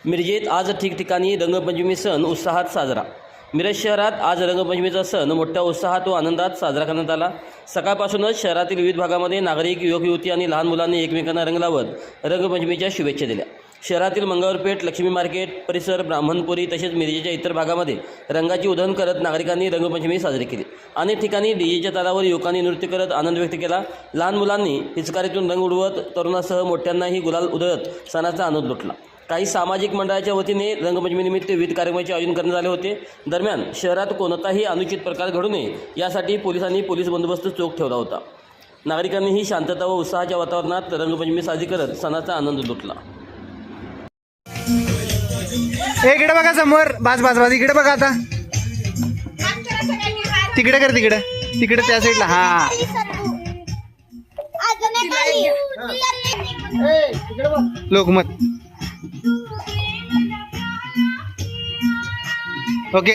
मिरजेत आज ठिकठिकाणी रंगपंचमी सण उत्साहात साजरा। मिरज शहरात आज रंगपंचमीचा सण मोठ्या उत्साहात व आनंदात साजरा करण्यात आला। सकाळपासूनच शहरातील विविध भागामध्ये नागरिक, युवक युवती आणि लहान मुलांनी एकमेकांना रंग लावत रंगपंचमीच्या शुभेच्छा दिल्या। शहरातील मंगळवारपेठ, लक्ष्मी मार्केट परिसर, ब्राह्मणपुरी तसेच मिरजेच्या इतर भागामध्ये रंगाची उधळण करत नागरिकांनी रंगपंचमी साजरी केली। अनेक ठिकाणी डीजेच्या तालावर युवकांनी नृत्य करत आनंद व्यक्त केला। लहान मुलांनी पिचकारीतून रंग उडवत, तरुणासह मोठ्यांनाही गुलाल उधळत सणाचा आनंद लुटला। काही सामाजिक मंडळाच्या वतीने रंगपंचमीनिमित्त विविध कार्यक्रमांचे आयोजन करण्यात आले होते। दरम्यान शहरात कोणताही अनुचित प्रकार घडू नये यासाठी पोलिसांनी पोलीस बंदोबस्त चोख ठेवला होता। नागरिकांनीही शांतता व उत्साहाच्या वातावरणात रंगपंचमी साजरी करत सणाचा आनंद लुटला। इकडे बघा समोर, बाज इकडे बघा, आता तिकडे कर, तिकडे त्या साईडला। हा लोकमत ओके।